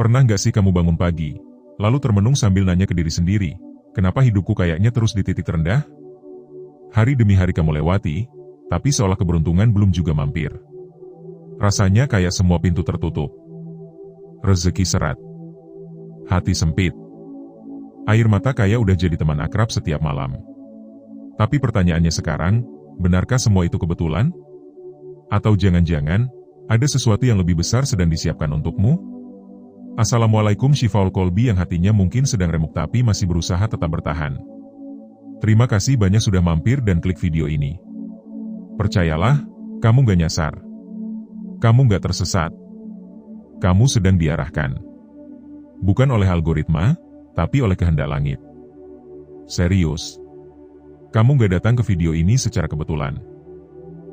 Pernah nggak sih kamu bangun pagi, lalu termenung sambil nanya ke diri sendiri, kenapa hidupku kayaknya terus di titik terendah? Hari demi hari kamu lewati, tapi seolah keberuntungan belum juga mampir. Rasanya kayak semua pintu tertutup. Rezeki seret. Hati sempit. Air mata kayak udah jadi teman akrab setiap malam. Tapi pertanyaannya sekarang, benarkah semua itu kebetulan? Atau jangan-jangan, ada sesuatu yang lebih besar sedang disiapkan untukmu? Assalamualaikum Syifaul Kolbi yang hatinya mungkin sedang remuk tapi masih berusaha tetap bertahan. Terima kasih banyak sudah mampir dan klik video ini. Percayalah, kamu gak nyasar. Kamu gak tersesat. Kamu sedang diarahkan. Bukan oleh algoritma, tapi oleh kehendak langit. Serius. Kamu gak datang ke video ini secara kebetulan.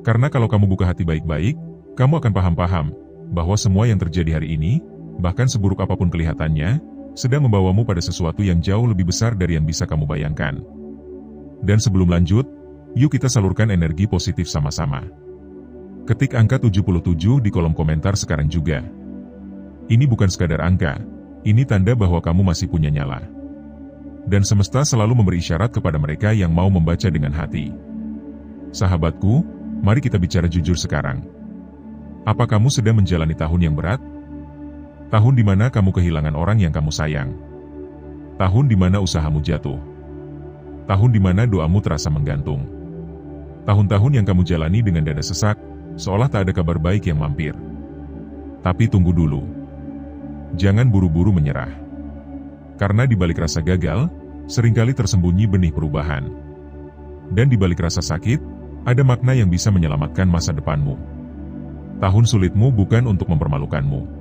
Karena kalau kamu buka hati baik-baik, kamu akan paham-paham bahwa semua yang terjadi hari ini, bahkan seburuk apapun kelihatannya, sedang membawamu pada sesuatu yang jauh lebih besar dari yang bisa kamu bayangkan. Dan sebelum lanjut, yuk kita salurkan energi positif sama-sama. Ketik angka 77 di kolom komentar sekarang juga. Ini bukan sekadar angka, ini tanda bahwa kamu masih punya nyala. Dan semesta selalu memberi isyarat kepada mereka yang mau membaca dengan hati. Sahabatku, mari kita bicara jujur sekarang. Apa kamu sedang menjalani tahun yang berat? Tahun di mana kamu kehilangan orang yang kamu sayang. Tahun di mana usahamu jatuh. Tahun di mana doamu terasa menggantung. Tahun-tahun yang kamu jalani dengan dada sesak, seolah tak ada kabar baik yang mampir. Tapi tunggu dulu. Jangan buru-buru menyerah. Karena di balik rasa gagal, seringkali tersembunyi benih perubahan. Dan di balik rasa sakit, ada makna yang bisa menyelamatkan masa depanmu. Tahun sulitmu bukan untuk mempermalukanmu.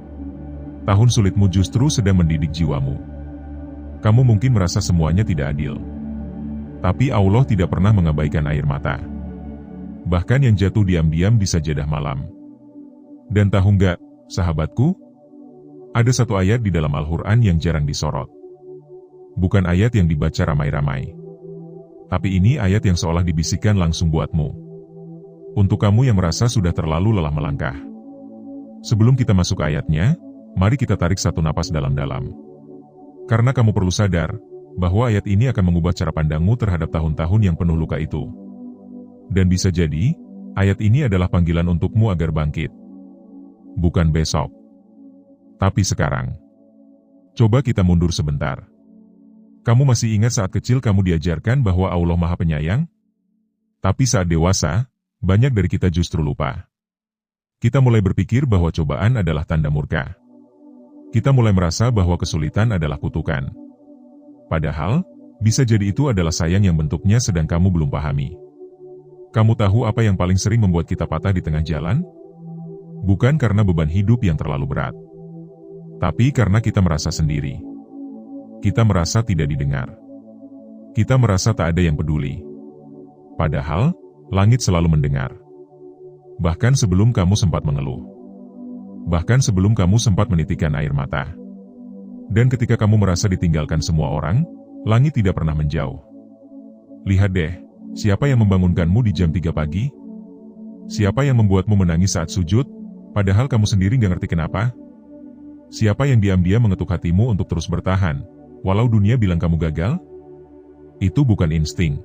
Tahun sulitmu justru sedang mendidik jiwamu. Kamu mungkin merasa semuanya tidak adil. Tapi Allah tidak pernah mengabaikan air mata. Bahkan yang jatuh diam-diam di sajadah malam. Dan tahu nggak, sahabatku? Ada satu ayat di dalam Al-Quran yang jarang disorot. Bukan ayat yang dibaca ramai-ramai. Tapi ini ayat yang seolah dibisikkan langsung buatmu. Untuk kamu yang merasa sudah terlalu lelah melangkah. Sebelum kita masuk ke ayatnya, mari kita tarik satu napas dalam-dalam. Karena kamu perlu sadar, bahwa ayat ini akan mengubah cara pandangmu terhadap tahun-tahun yang penuh luka itu. Dan bisa jadi, ayat ini adalah panggilan untukmu agar bangkit. Bukan besok. Tapi sekarang. Coba kita mundur sebentar. Kamu masih ingat saat kecil kamu diajarkan bahwa Allah Maha Penyayang? Tapi saat dewasa, banyak dari kita justru lupa. Kita mulai berpikir bahwa cobaan adalah tanda murka. Kita mulai merasa bahwa kesulitan adalah kutukan. Padahal, bisa jadi itu adalah sayang yang bentuknya sedang kamu belum pahami. Kamu tahu apa yang paling sering membuat kita patah di tengah jalan? Bukan karena beban hidup yang terlalu berat. Tapi karena kita merasa sendiri. Kita merasa tidak didengar. Kita merasa tak ada yang peduli. Padahal, langit selalu mendengar. Bahkan sebelum kamu sempat mengeluh. Bahkan sebelum kamu sempat menitikkan air mata. Dan ketika kamu merasa ditinggalkan semua orang, langit tidak pernah menjauh. Lihat deh, siapa yang membangunkanmu di jam 3 pagi? Siapa yang membuatmu menangis saat sujud, padahal kamu sendiri gak ngerti kenapa? Siapa yang diam-diam mengetuk hatimu untuk terus bertahan, walau dunia bilang kamu gagal? Itu bukan insting.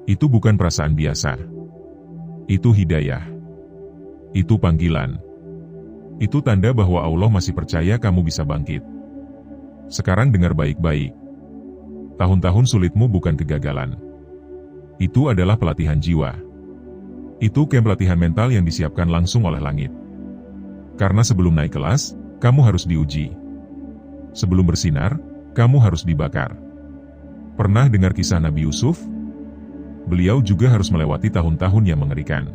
Itu bukan perasaan biasa. Itu hidayah. Itu panggilan. Itu tanda bahwa Allah masih percaya kamu bisa bangkit. Sekarang dengar baik-baik. Tahun-tahun sulitmu bukan kegagalan. Itu adalah pelatihan jiwa. Itu camp latihan mental yang disiapkan langsung oleh langit. Karena sebelum naik kelas, kamu harus diuji. Sebelum bersinar, kamu harus dibakar. Pernah dengar kisah Nabi Yusuf? Beliau juga harus melewati tahun-tahun yang mengerikan.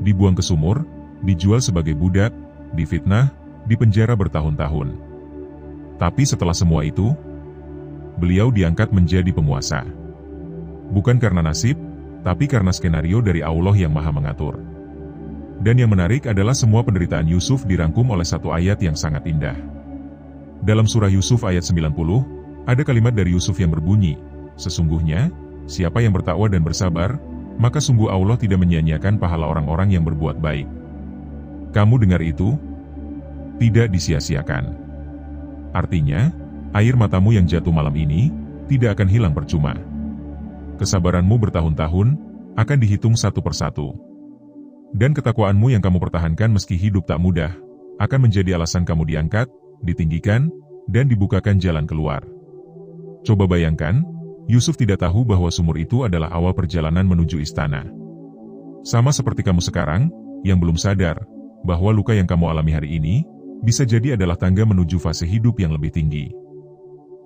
Dibuang ke sumur, dijual sebagai budak, difitnah, dipenjara bertahun-tahun. Tapi setelah semua itu, beliau diangkat menjadi penguasa. Bukan karena nasib, tapi karena skenario dari Allah yang Maha Mengatur. Dan yang menarik adalah semua penderitaan Yusuf dirangkum oleh satu ayat yang sangat indah. Dalam surah Yusuf ayat 90, ada kalimat dari Yusuf yang berbunyi, sesungguhnya, siapa yang bertakwa dan bersabar, maka sungguh Allah tidak menyia-nyiakan pahala orang-orang yang berbuat baik. Kamu dengar itu? Tidak disia-siakan. Artinya, air matamu yang jatuh malam ini tidak akan hilang percuma. Kesabaranmu bertahun-tahun akan dihitung satu persatu. Dan ketakwaanmu yang kamu pertahankan meski hidup tak mudah, akan menjadi alasan kamu diangkat, ditinggikan, dan dibukakan jalan keluar. Coba bayangkan, Yusuf tidak tahu bahwa sumur itu adalah awal perjalanan menuju istana. Sama seperti kamu sekarang, yang belum sadar, bahwa luka yang kamu alami hari ini, bisa jadi adalah tangga menuju fase hidup yang lebih tinggi.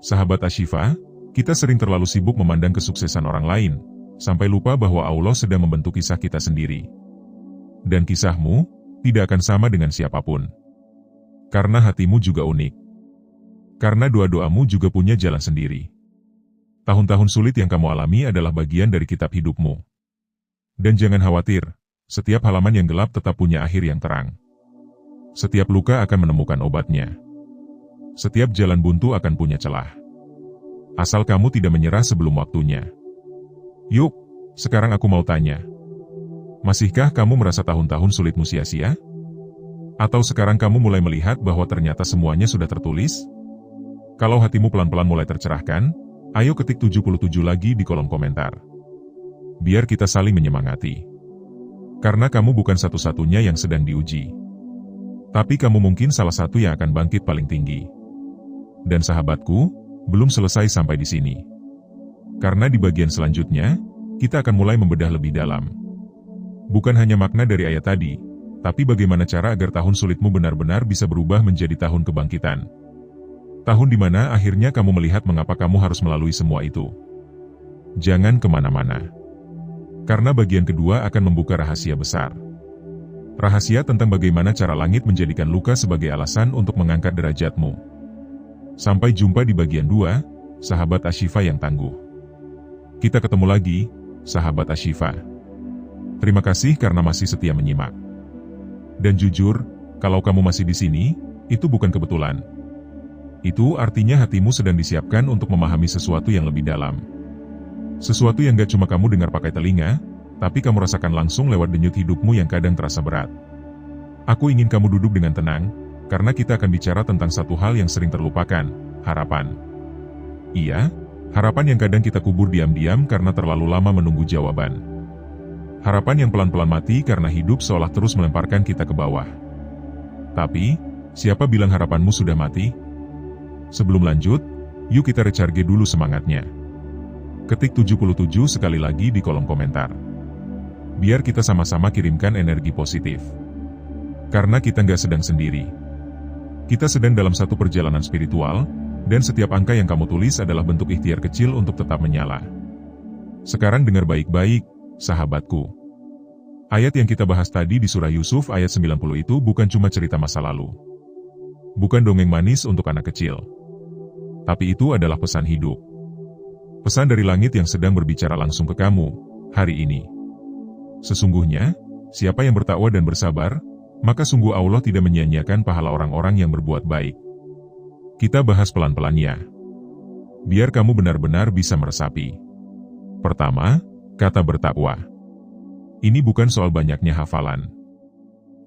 Sahabat Ashifa, kita sering terlalu sibuk memandang kesuksesan orang lain, sampai lupa bahwa Allah sedang membentuk kisah kita sendiri. Dan kisahmu tidak akan sama dengan siapapun. Karena hatimu juga unik. Karena doa-doamu juga punya jalan sendiri. Tahun-tahun sulit yang kamu alami adalah bagian dari kitab hidupmu. Dan jangan khawatir, setiap halaman yang gelap tetap punya akhir yang terang. Setiap luka akan menemukan obatnya. Setiap jalan buntu akan punya celah. Asal kamu tidak menyerah sebelum waktunya. Yuk, sekarang aku mau tanya. Masihkah kamu merasa tahun-tahun sulitmu sia-sia? Atau sekarang kamu mulai melihat bahwa ternyata semuanya sudah tertulis? Kalau hatimu pelan-pelan mulai tercerahkan, ayo ketik 77 lagi di kolom komentar. Biar kita saling menyemangati. Karena kamu bukan satu-satunya yang sedang diuji. Tapi kamu mungkin salah satu yang akan bangkit paling tinggi. Dan sahabatku, belum selesai sampai di sini. Karena di bagian selanjutnya, kita akan mulai membedah lebih dalam. Bukan hanya makna dari ayat tadi, tapi bagaimana cara agar tahun sulitmu benar-benar bisa berubah menjadi tahun kebangkitan. Tahun di mana akhirnya kamu melihat mengapa kamu harus melalui semua itu. Jangan kemana-mana. Karena bagian kedua akan membuka rahasia besar. Rahasia tentang bagaimana cara langit menjadikan luka sebagai alasan untuk mengangkat derajatmu. Sampai jumpa di bagian 2, sahabat Ashifa yang tangguh. Kita ketemu lagi, sahabat Ashifa. Terima kasih karena masih setia menyimak. Dan jujur, kalau kamu masih di sini, itu bukan kebetulan. Itu artinya hatimu sedang disiapkan untuk memahami sesuatu yang lebih dalam. Sesuatu yang gak cuma kamu dengar pakai telinga, tapi kamu rasakan langsung lewat denyut hidupmu yang kadang terasa berat. Aku ingin kamu duduk dengan tenang, karena kita akan bicara tentang satu hal yang sering terlupakan, harapan. Iya, harapan yang kadang kita kubur diam-diam karena terlalu lama menunggu jawaban. Harapan yang pelan-pelan mati karena hidup seolah terus melemparkan kita ke bawah. Tapi, siapa bilang harapanmu sudah mati? Sebelum lanjut, yuk kita recharge dulu semangatnya. Ketik 77 sekali lagi di kolom komentar. Biar kita sama-sama kirimkan energi positif. Karena kita nggak sedang sendiri. Kita sedang dalam satu perjalanan spiritual, dan setiap angka yang kamu tulis adalah bentuk ikhtiar kecil untuk tetap menyala. Sekarang dengar baik-baik, sahabatku. Ayat yang kita bahas tadi di surah Yusuf ayat 90 itu bukan cuma cerita masa lalu. Bukan dongeng manis untuk anak kecil. Tapi itu adalah pesan hidup. Pesan dari langit yang sedang berbicara langsung ke kamu, hari ini. Sesungguhnya, siapa yang bertakwa dan bersabar, maka sungguh Allah tidak menyia-nyiakan pahala orang-orang yang berbuat baik. Kita bahas pelan-pelannya. Biar kamu benar-benar bisa meresapi. Pertama, kata bertakwa. Ini bukan soal banyaknya hafalan.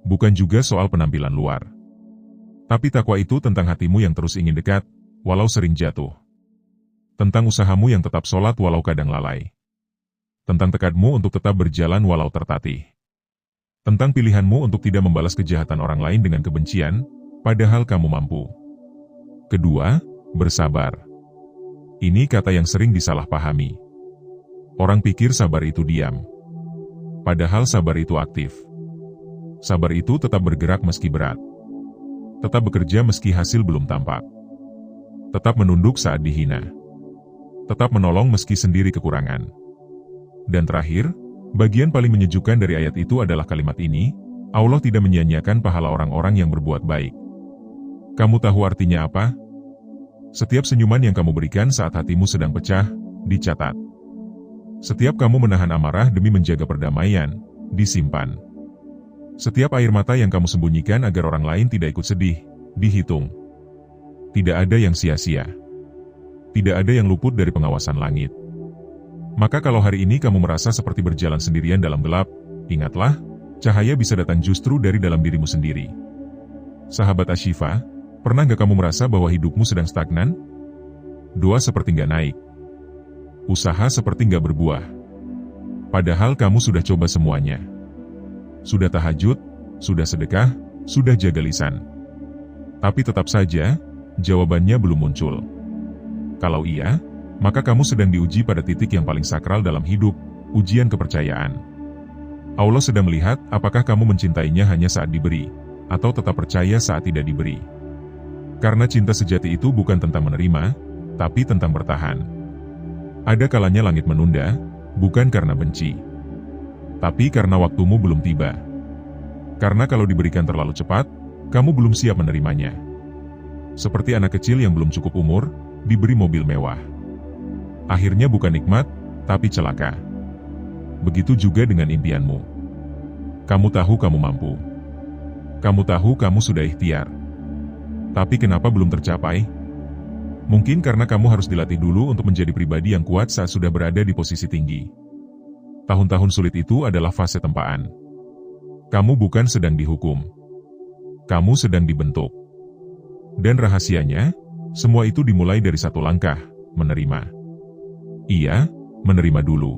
Bukan juga soal penampilan luar. Tapi takwa itu tentang hatimu yang terus ingin dekat, walau sering jatuh. Tentang usahamu yang tetap sholat walau kadang lalai. Tentang tekadmu untuk tetap berjalan walau tertatih. Tentang pilihanmu untuk tidak membalas kejahatan orang lain dengan kebencian, padahal kamu mampu. Kedua, bersabar. Ini kata yang sering disalahpahami. Orang pikir sabar itu diam. Padahal sabar itu aktif. Sabar itu tetap bergerak meski berat. Tetap bekerja meski hasil belum tampak. Tetap menunduk saat dihina. Tetap menolong meski sendiri kekurangan. Dan terakhir, bagian paling menyejukkan dari ayat itu adalah kalimat ini, Allah tidak menyia-nyiakan pahala orang-orang yang berbuat baik. Kamu tahu artinya apa? Setiap senyuman yang kamu berikan saat hatimu sedang pecah, dicatat. Setiap kamu menahan amarah demi menjaga perdamaian, disimpan. Setiap air mata yang kamu sembunyikan agar orang lain tidak ikut sedih, dihitung. Tidak ada yang sia-sia. Tidak ada yang luput dari pengawasan langit. Maka kalau hari ini kamu merasa seperti berjalan sendirian dalam gelap, ingatlah, cahaya bisa datang justru dari dalam dirimu sendiri. Sahabat Ashifa, Pernah nggak kamu merasa bahwa hidupmu sedang stagnan? Doa seperti nggak naik. Usaha seperti nggak berbuah. Padahal kamu sudah coba semuanya. Sudah tahajud, sudah sedekah, sudah jaga lisan. Tapi tetap saja, jawabannya belum muncul. Kalau iya, maka kamu sedang diuji pada titik yang paling sakral dalam hidup, ujian kepercayaan. Allah sedang melihat apakah kamu mencintainya hanya saat diberi, atau tetap percaya saat tidak diberi. Karena cinta sejati itu bukan tentang menerima, tapi tentang bertahan. Ada kalanya langit menunda, bukan karena benci, tapi karena waktumu belum tiba. Karena kalau diberikan terlalu cepat, kamu belum siap menerimanya. Seperti anak kecil yang belum cukup umur, diberi mobil mewah. Akhirnya bukan nikmat, tapi celaka. Begitu juga dengan impianmu. Kamu tahu kamu mampu. Kamu tahu kamu sudah ikhtiar. Tapi kenapa belum tercapai? Mungkin karena kamu harus dilatih dulu untuk menjadi pribadi yang kuat saat sudah berada di posisi tinggi. Tahun-tahun sulit itu adalah fase tempaan. Kamu bukan sedang dihukum. Kamu sedang dibentuk. Dan rahasianya, semua itu dimulai dari satu langkah, menerima. Iya, menerima dulu.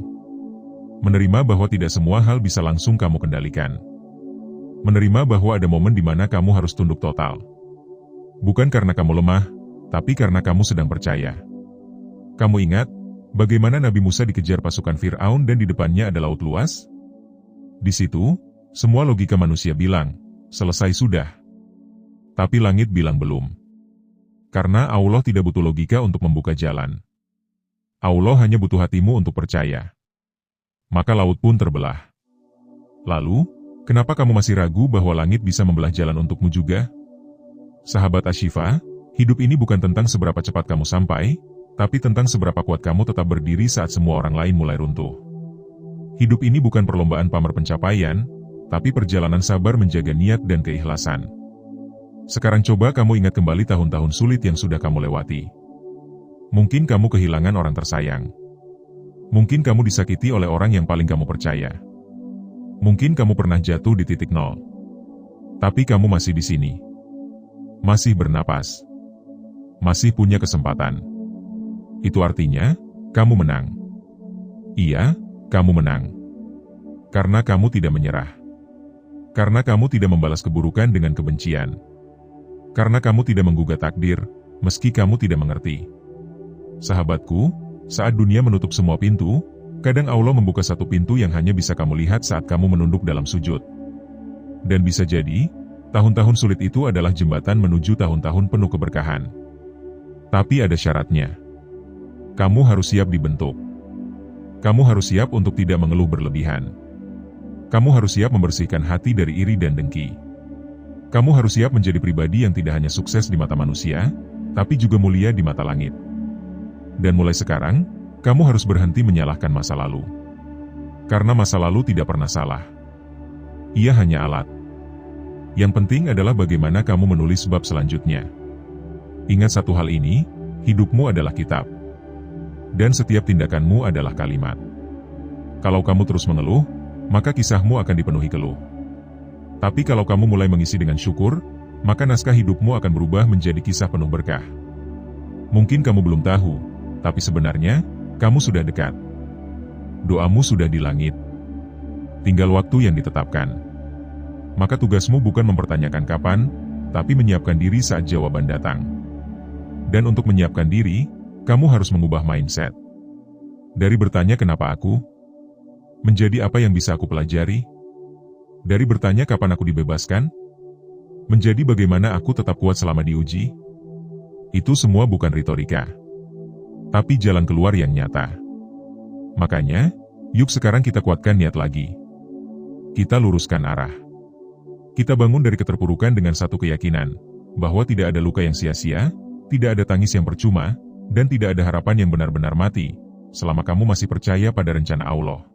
Menerima bahwa tidak semua hal bisa langsung kamu kendalikan. Menerima bahwa ada momen di mana kamu harus tunduk total. Bukan karena kamu lemah, tapi karena kamu sedang percaya. Kamu ingat, bagaimana Nabi Musa dikejar pasukan Fir'aun dan di depannya ada laut luas? Di situ, semua logika manusia bilang, selesai sudah. Tapi langit bilang belum. Karena Allah tidak butuh logika untuk membuka jalan. Allah hanya butuh hatimu untuk percaya. Maka laut pun terbelah. Lalu, kenapa kamu masih ragu bahwa langit bisa membelah jalan untukmu juga? Sahabat Ashifa, hidup ini bukan tentang seberapa cepat kamu sampai, tapi tentang seberapa kuat kamu tetap berdiri saat semua orang lain mulai runtuh. Hidup ini bukan perlombaan pamer pencapaian, tapi perjalanan sabar menjaga niat dan keikhlasan. Sekarang coba kamu ingat kembali tahun-tahun sulit yang sudah kamu lewati. Mungkin kamu kehilangan orang tersayang. Mungkin kamu disakiti oleh orang yang paling kamu percaya. Mungkin kamu pernah jatuh di titik nol. Tapi kamu masih di sini. Masih bernapas. Masih punya kesempatan. Itu artinya, kamu menang. Iya, kamu menang. Karena kamu tidak menyerah. Karena kamu tidak membalas keburukan dengan kebencian. Karena kamu tidak menggugat takdir, meski kamu tidak mengerti. Sahabatku, saat dunia menutup semua pintu, kadang Allah membuka satu pintu yang hanya bisa kamu lihat saat kamu menunduk dalam sujud. Dan bisa jadi, tahun-tahun sulit itu adalah jembatan menuju tahun-tahun penuh keberkahan. Tapi ada syaratnya. Kamu harus siap dibentuk. Kamu harus siap untuk tidak mengeluh berlebihan. Kamu harus siap membersihkan hati dari iri dan dengki. Kamu harus siap menjadi pribadi yang tidak hanya sukses di mata manusia, tapi juga mulia di mata langit. Dan mulai sekarang, kamu harus berhenti menyalahkan masa lalu. Karena masa lalu tidak pernah salah. Ia hanya alat. Yang penting adalah bagaimana kamu menulis bab selanjutnya. Ingat satu hal ini, hidupmu adalah kitab. Dan setiap tindakanmu adalah kalimat. Kalau kamu terus mengeluh, maka kisahmu akan dipenuhi keluh. Tapi kalau kamu mulai mengisi dengan syukur, maka naskah hidupmu akan berubah menjadi kisah penuh berkah. Mungkin kamu belum tahu, tapi sebenarnya, kamu sudah dekat. Doamu sudah di langit. Tinggal waktu yang ditetapkan. Maka tugasmu bukan mempertanyakan kapan, tapi menyiapkan diri saat jawaban datang. Dan untuk menyiapkan diri, kamu harus mengubah mindset. Dari bertanya kenapa aku, menjadi apa yang bisa aku pelajari. Dari bertanya kapan aku dibebaskan, menjadi bagaimana aku tetap kuat selama diuji. Itu semua bukan retorika, tapi jalan keluar yang nyata. Makanya, yuk sekarang kita kuatkan niat lagi. Kita luruskan arah. Kita bangun dari keterpurukan dengan satu keyakinan, bahwa tidak ada luka yang sia-sia, tidak ada tangis yang percuma, dan tidak ada harapan yang benar-benar mati, selama kamu masih percaya pada rencana Allah.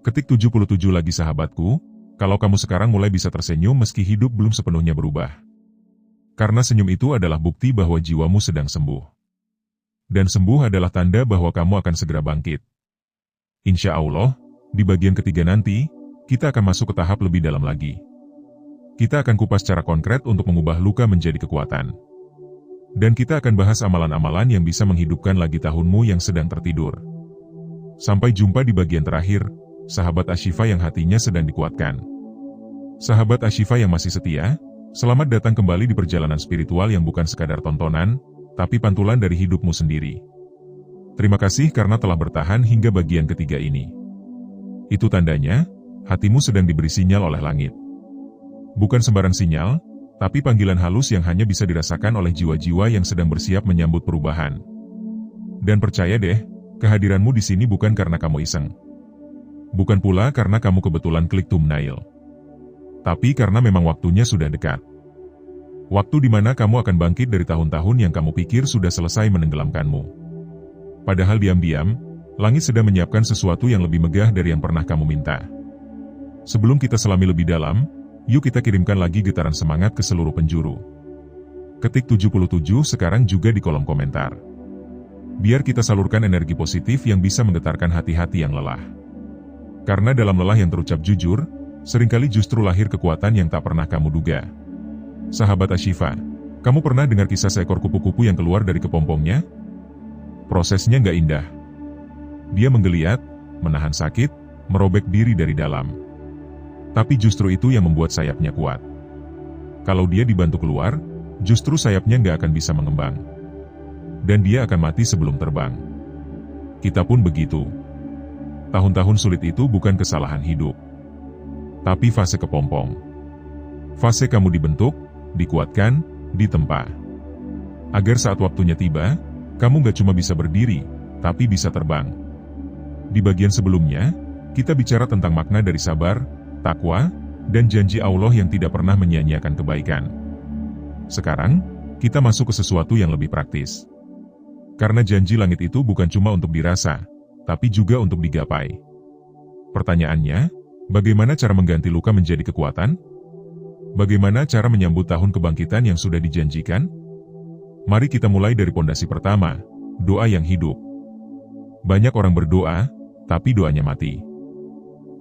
Ketik 77 lagi sahabatku, kalau kamu sekarang mulai bisa tersenyum meski hidup belum sepenuhnya berubah. Karena senyum itu adalah bukti bahwa jiwamu sedang sembuh. Dan sembuh adalah tanda bahwa kamu akan segera bangkit. Insya Allah, di bagian ketiga nanti, kita akan masuk ke tahap lebih dalam lagi. Kita akan kupas cara konkret untuk mengubah luka menjadi kekuatan. Dan kita akan bahas amalan-amalan yang bisa menghidupkan lagi tahunmu yang sedang tertidur. Sampai jumpa di bagian terakhir, sahabat Ashifa yang hatinya sedang dikuatkan. Sahabat Ashifa yang masih setia, selamat datang kembali di perjalanan spiritual yang bukan sekadar tontonan, tapi pantulan dari hidupmu sendiri. Terima kasih karena telah bertahan hingga bagian ketiga ini. Itu tandanya, hatimu sedang diberi sinyal oleh langit. Bukan sembarang sinyal, tapi panggilan halus yang hanya bisa dirasakan oleh jiwa-jiwa yang sedang bersiap menyambut perubahan. Dan percaya deh, kehadiranmu di sini bukan karena kamu iseng. Bukan pula karena kamu kebetulan klik thumbnail. Tapi karena memang waktunya sudah dekat. Waktu di mana kamu akan bangkit dari tahun-tahun yang kamu pikir sudah selesai menenggelamkanmu. Padahal diam-diam, langit sedang menyiapkan sesuatu yang lebih megah dari yang pernah kamu minta. Sebelum kita selami lebih dalam, yuk kita kirimkan lagi getaran semangat ke seluruh penjuru. Ketik 77 sekarang juga di kolom komentar. Biar kita salurkan energi positif yang bisa menggetarkan hati-hati yang lelah. Karena dalam lelah yang terucap jujur, seringkali justru lahir kekuatan yang tak pernah kamu duga. Sahabat Ashifa, kamu pernah dengar kisah seekor kupu-kupu yang keluar dari kepompongnya? Prosesnya nggak indah. Dia menggeliat, menahan sakit, merobek diri dari dalam. Tapi justru itu yang membuat sayapnya kuat. Kalau dia dibantu keluar, justru sayapnya nggak akan bisa mengembang. Dan dia akan mati sebelum terbang. Kita pun begitu. Tahun-tahun sulit itu bukan kesalahan hidup. Tapi fase kepompong. Fase kamu dibentuk, dikuatkan, ditempa. Agar saat waktunya tiba, kamu nggak cuma bisa berdiri, tapi bisa terbang. Di bagian sebelumnya, kita bicara tentang makna dari sabar, takwa, dan janji Allah yang tidak pernah menyia-nyiakan kebaikan. Sekarang, kita masuk ke sesuatu yang lebih praktis. Karena janji langit itu bukan cuma untuk dirasa, tapi juga untuk digapai. Pertanyaannya, bagaimana cara mengganti luka menjadi kekuatan? Bagaimana cara menyambut tahun kebangkitan yang sudah dijanjikan? Mari kita mulai dari pondasi pertama, doa yang hidup. Banyak orang berdoa, tapi doanya mati.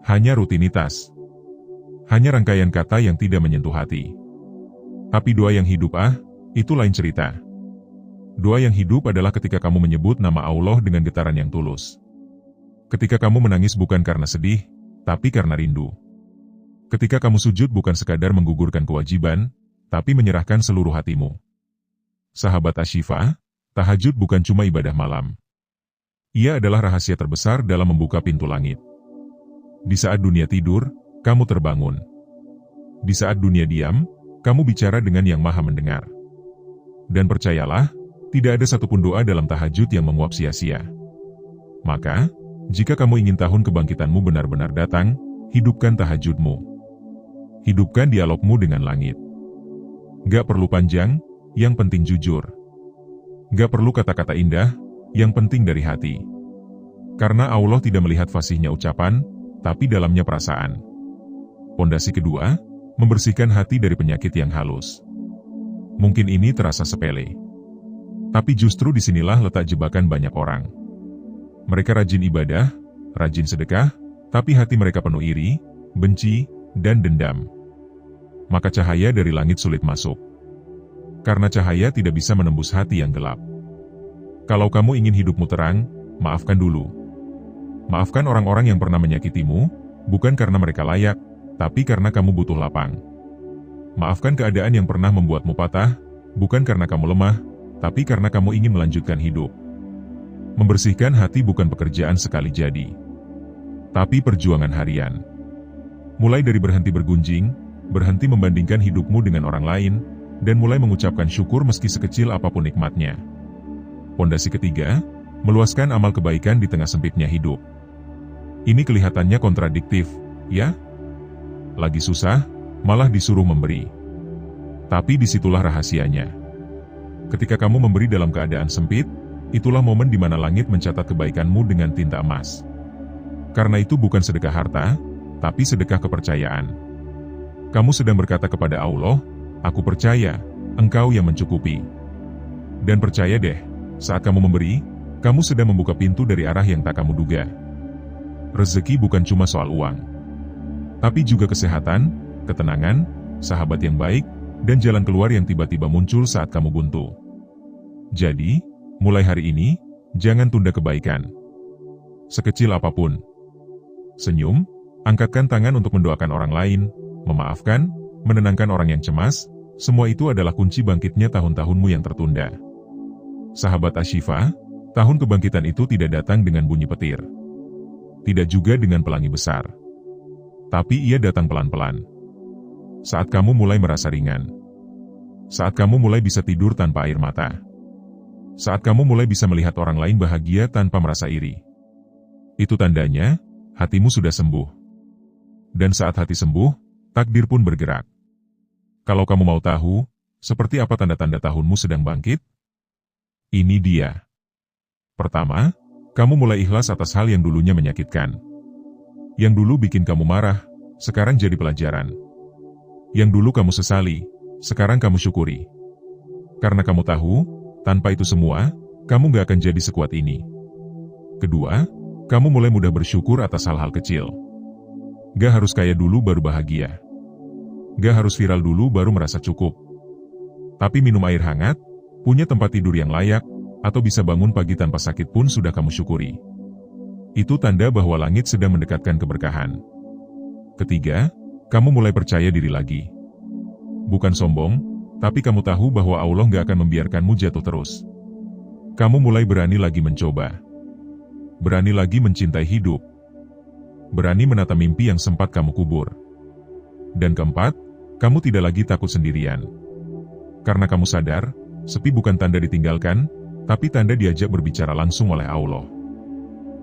Hanya rutinitas. Hanya rangkaian kata yang tidak menyentuh hati. Tapi doa yang hidup itu lain cerita. Doa yang hidup adalah ketika kamu menyebut nama Allah dengan getaran yang tulus. Ketika kamu menangis bukan karena sedih, tapi karena rindu. Ketika kamu sujud bukan sekadar menggugurkan kewajiban, tapi menyerahkan seluruh hatimu. Sahabat Ashifa, tahajud bukan cuma ibadah malam. Ia adalah rahasia terbesar dalam membuka pintu langit. Di saat dunia tidur, kamu terbangun. Di saat dunia diam, kamu bicara dengan Yang Maha Mendengar. Dan percayalah, tidak ada satupun doa dalam tahajud yang menguap sia-sia. Maka, jika kamu ingin tahun kebangkitanmu benar-benar datang, hidupkan tahajudmu. Hidupkan dialogmu dengan langit. Gak perlu panjang, yang penting jujur. Gak perlu kata-kata indah, yang penting dari hati. Karena Allah tidak melihat fasihnya ucapan, tapi dalamnya perasaan. Pondasi kedua, membersihkan hati dari penyakit yang halus. Mungkin ini terasa sepele. Tapi justru disinilah letak jebakan banyak orang. Mereka rajin ibadah, rajin sedekah, tapi hati mereka penuh iri, benci, dan dendam. Maka cahaya dari langit sulit masuk. Karena cahaya tidak bisa menembus hati yang gelap. Kalau kamu ingin hidupmu terang, maafkan dulu. Maafkan orang-orang yang pernah menyakitimu, bukan karena mereka layak, tapi karena kamu butuh lapang. Maafkan keadaan yang pernah membuatmu patah, bukan karena kamu lemah, tapi karena kamu ingin melanjutkan hidup. Membersihkan hati bukan pekerjaan sekali jadi, tapi perjuangan harian. Mulai dari berhenti bergunjing, berhenti membandingkan hidupmu dengan orang lain, dan mulai mengucapkan syukur meski sekecil apapun nikmatnya. Pondasi ketiga, meluaskan amal kebaikan di tengah sempitnya hidup. Ini kelihatannya kontradiktif, ya? Lagi susah, malah disuruh memberi. Tapi disitulah rahasianya. Ketika kamu memberi dalam keadaan sempit, itulah momen di mana langit mencatat kebaikanmu dengan tinta emas. Karena itu bukan sedekah harta, tapi sedekah kepercayaan. Kamu sedang berkata kepada Allah, aku percaya, Engkau yang mencukupi. Dan percaya deh, saat kamu memberi, kamu sedang membuka pintu dari arah yang tak kamu duga. Rezeki bukan cuma soal uang, tapi juga kesehatan, ketenangan, sahabat yang baik, dan jalan keluar yang tiba-tiba muncul saat kamu buntu. Jadi, mulai hari ini, jangan tunda kebaikan. Sekecil apapun. Senyum, angkatkan tangan untuk mendoakan orang lain, memaafkan, menenangkan orang yang cemas, semua itu adalah kunci bangkitnya tahun-tahunmu yang tertunda. Sahabat Ashifa, tahun kebangkitan itu tidak datang dengan bunyi petir. Tidak juga dengan pelangi besar. Tapi ia datang pelan-pelan. Saat kamu mulai merasa ringan. Saat kamu mulai bisa tidur tanpa air mata. Saat kamu mulai bisa melihat orang lain bahagia tanpa merasa iri. Itu tandanya, hatimu sudah sembuh. Dan saat hati sembuh, takdir pun bergerak. Kalau kamu mau tahu, seperti apa tanda-tanda tahunmu sedang bangkit? Ini dia. Pertama, kamu mulai ikhlas atas hal yang dulunya menyakitkan. Yang dulu bikin kamu marah, sekarang jadi pelajaran. Yang dulu kamu sesali, sekarang kamu syukuri. Karena kamu tahu, tanpa itu semua, kamu gak akan jadi sekuat ini. Kedua, kamu mulai mudah bersyukur atas hal-hal kecil. Gak harus kaya dulu baru bahagia. Gak harus viral dulu baru merasa cukup. Tapi minum air hangat, punya tempat tidur yang layak, atau bisa bangun pagi tanpa sakit pun sudah kamu syukuri. Itu tanda bahwa langit sedang mendekatkan keberkahan. Ketiga, kamu mulai percaya diri lagi. Bukan sombong, tapi kamu tahu bahwa Allah gak akan membiarkanmu jatuh terus. Kamu mulai berani lagi mencoba. Berani lagi mencintai hidup. Berani menata mimpi yang sempat kamu kubur. Dan keempat, kamu tidak lagi takut sendirian. Karena kamu sadar, sepi bukan tanda ditinggalkan, tapi tanda diajak berbicara langsung oleh Allah.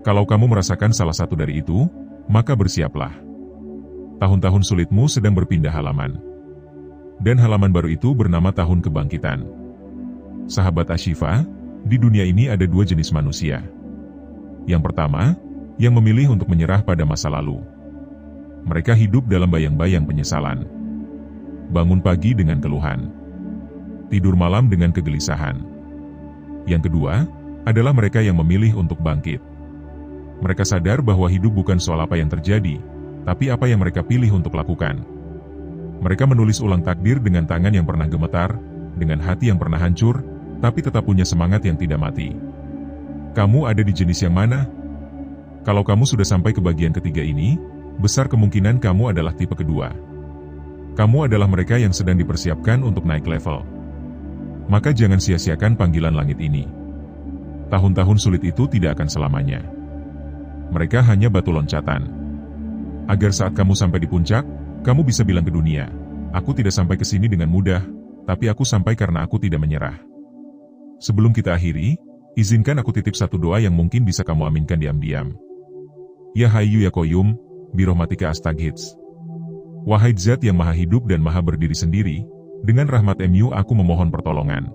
Kalau kamu merasakan salah satu dari itu, maka bersiaplah. Tahun-tahun sulitmu sedang berpindah halaman. Dan halaman baru itu bernama tahun kebangkitan. Sahabat Ashifa, di dunia ini ada dua jenis manusia. Yang pertama, yang memilih untuk menyerah pada masa lalu. Mereka hidup dalam bayang-bayang penyesalan. Bangun pagi dengan keluhan. Tidur malam dengan kegelisahan. Yang kedua, adalah mereka yang memilih untuk bangkit. Mereka sadar bahwa hidup bukan soal apa yang terjadi, tapi apa yang mereka pilih untuk lakukan. Mereka menulis ulang takdir dengan tangan yang pernah gemetar, dengan hati yang pernah hancur, tapi tetap punya semangat yang tidak mati. Kamu ada di jenis yang mana? Kalau kamu sudah sampai ke bagian ketiga ini, besar kemungkinan kamu adalah tipe kedua. Kamu adalah mereka yang sedang dipersiapkan untuk naik level. Maka jangan sia-siakan panggilan langit ini. Tahun-tahun sulit itu tidak akan selamanya. Mereka hanya batu loncatan. Agar saat kamu sampai di puncak, kamu bisa bilang ke dunia, aku tidak sampai ke sini dengan mudah, tapi aku sampai karena aku tidak menyerah. Sebelum kita akhiri, izinkan aku titip satu doa yang mungkin bisa kamu aminkan diam-diam. Ya Hayyu ya Qayyum, birahmatika astaghits. Wahai Zat yang maha hidup dan maha berdiri sendiri, dengan rahmat-Mu aku memohon pertolongan.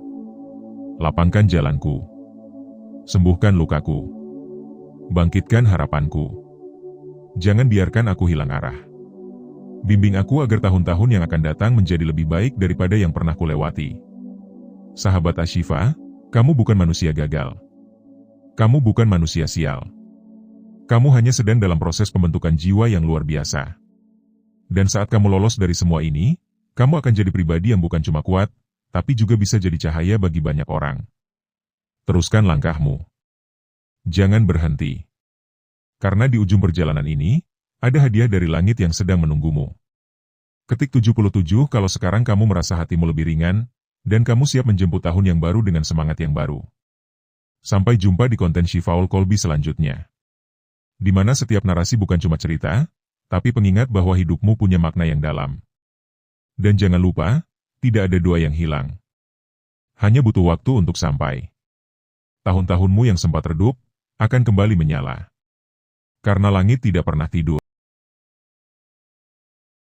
Lapangkan jalanku. Sembuhkan lukaku. Bangkitkan harapanku. Jangan biarkan aku hilang arah. Bimbing aku agar tahun-tahun yang akan datang menjadi lebih baik daripada yang pernah kulewati. Sahabat Ashifa, kamu bukan manusia gagal. Kamu bukan manusia sial. Kamu hanya sedang dalam proses pembentukan jiwa yang luar biasa. Dan saat kamu lolos dari semua ini, kamu akan jadi pribadi yang bukan cuma kuat, tapi juga bisa jadi cahaya bagi banyak orang. Teruskan langkahmu. Jangan berhenti. Karena di ujung perjalanan ini, ada hadiah dari langit yang sedang menunggumu. Ketik 77 kalau sekarang kamu merasa hatimu lebih ringan, dan kamu siap menjemput tahun yang baru dengan semangat yang baru. Sampai jumpa di konten Shifaul Qalbi selanjutnya. Di mana setiap narasi bukan cuma cerita, tapi pengingat bahwa hidupmu punya makna yang dalam. Dan jangan lupa, tidak ada doa yang hilang. Hanya butuh waktu untuk sampai. Tahun-tahunmu yang sempat redup, akan kembali menyala. Karena langit tidak pernah tidur.